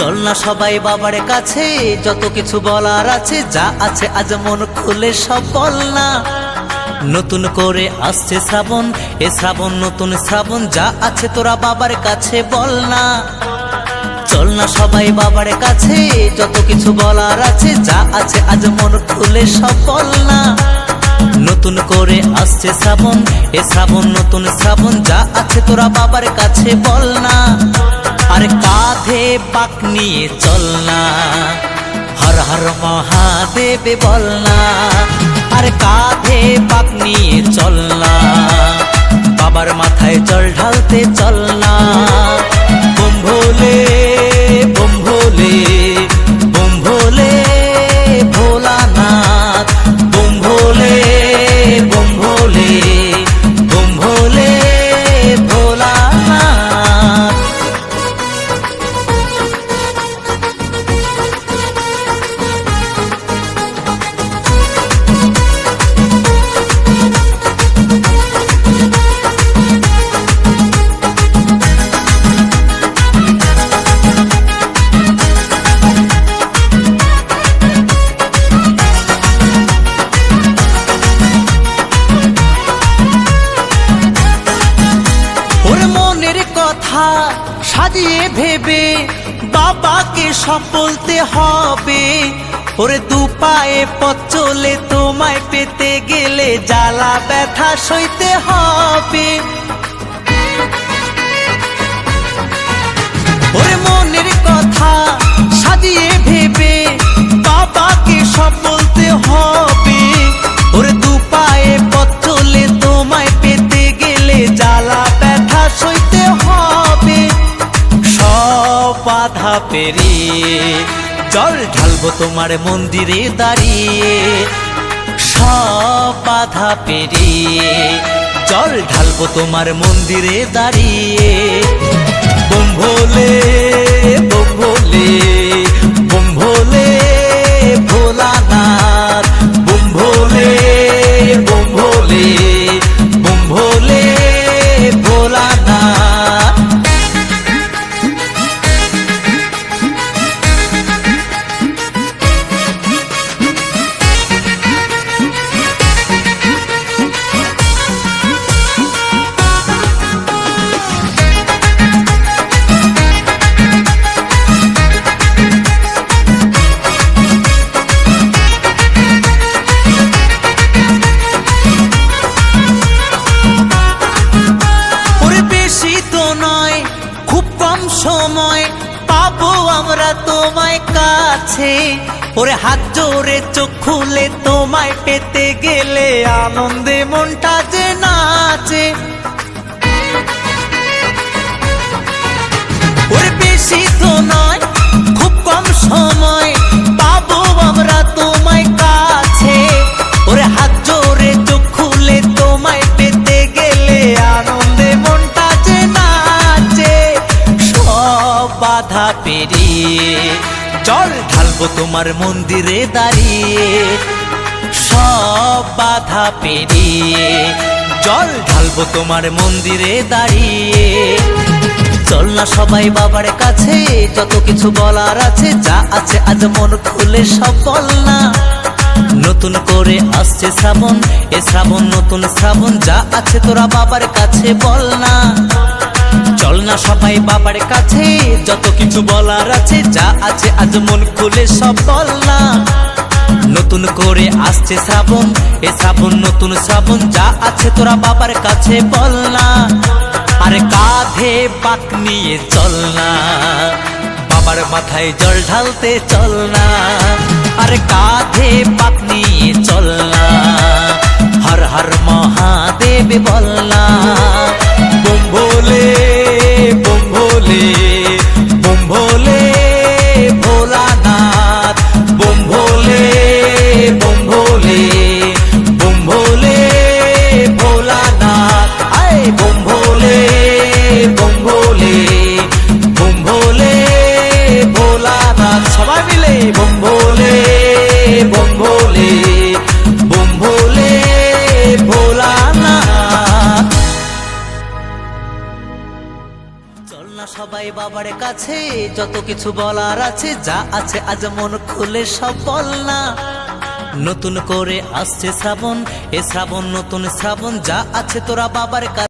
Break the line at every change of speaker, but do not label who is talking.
চল না সবাই বাবার কাছে, যত কিছু বলার আছে, যা আছে আজ মন খুলে সব বল না। নতুন করে আসছে শ্রাবণ, এ শ্রাবণ নতুন শ্রাবণ, যা আছে তোরা বাবার কাছে বল না। চল না সবাই বাবার কাছে, যত কিছু বলার আছে, যা আছে আজ মন খুলে সব বল না। নতুন করে আসছে শ্রাবণ, এ শ্রাবণ নতুন শ্রাবণ, যা আছে তোরা বাবার কাছে বল না। আর কাঁধে বাঁক নিয়ে চল না, হর হর মহাদেব বল না। আর কাঁধে বাঁক নিয়ে চল না, বাবার মাথায় জল ঢালতে চল না। বম ভোলে বম ভোলে বম ভোলে ভোলানাথ, বম ভোলে বম ভোলে বম ভোলে ভোলানাথ। সাজিয়ে ভেবে বাবাকে সব বলতে হবে। ওরে দু পায়ে পথ চলে তোমায় পেতে গেলে জ্বালা ব্যথা সইতে হবে। ওরে মনের কথা সাজিয়ে ভেবে বাবাকে সব বলতে হবে। ওরে দু পায়ে পথ চলে তোমায় পেতে গেলে জ্বালা ব্যথা সইতে হবে। সব বাধা পেরিয়ে জল ঢালবো তোমার মন্দিরে দাঁড়িয়ে। সব বাধা পেরিয়ে জল ঢালবো তোমার মন্দিরে দাঁড়িয়ে। বম ভোলে বম ভোলে বম ভোলে ভোলানাথ, বম ভোলে বম ভোলে বম ভোলে ভোলানাথ। সময় পাবো আমরা তোমায় কাছে। ওরে হাত জোরে চোখ খুলে তোমায় পেতে গেলে আনন্দে মনটা যে নাচে। ওরে বেশি তো নয় খুব কম সময় পাবো আমরা তোমায় কাছে। ওরে হাত জোরে চোখ খুলে তোমায় পেতে গেলে আনন্দে মনটা যে নাচে। বাধা পেরিয়ে জল ঢালবো তোমার মন্দিরে দাঁড়িয়ে। সব বাধা পেরিয়ে জল ঢালবো তোমার মন্দিরে দাঁড়িয়ে। চল না সবাই বাবার কাছে, যত কিছু বলার আছে, যা আছে আজ মন খুলে সব বল না। নতুন করে আসছে শ্রাবণ, এ শ্রাবণ নতুন শ্রাবণ, যা আছে তোরা বাবার কাছে বল না। চল না সবাই বাবার কাছে, যত কিছু বলার আছে, যা আছে আজ মন খুলে সব বল না। নতুন করে আসছে শ্রাবণ, এ শ্রাবণ নতুন শ্রাবণ, যা আছে তোরা বাবার কাছে বল না। আরে কাঁধে বাঁক নিয়ে চল না, বাবার মাথায় জল ঢালতে চল না। আরে কাঁধে বাঁক নিয়ে চল না, হর হর মহাদেব বল না। বম ভোলে বম ভোলে বম ভোলে ভোলানাথ, বম ভোলে বম ভোলে বম ভোলে ভোলানাথ। আয় বম ভোলে বম ভোলে বম ভোলে ভোলানাথ। সবাই মিলে বম ভোলে বম ভোলে বম ভোলে ভোলানাথ। চল না সবাই বাবার কাছে যত কিছু বলার আছে, যা আছে আজ মন খুলে সব বল না। নতুন করে আসছে শ্রাবণ, এ শ্রাবণ নতুন শ্রাবণ, যা আছে তোরা বাবার কাছে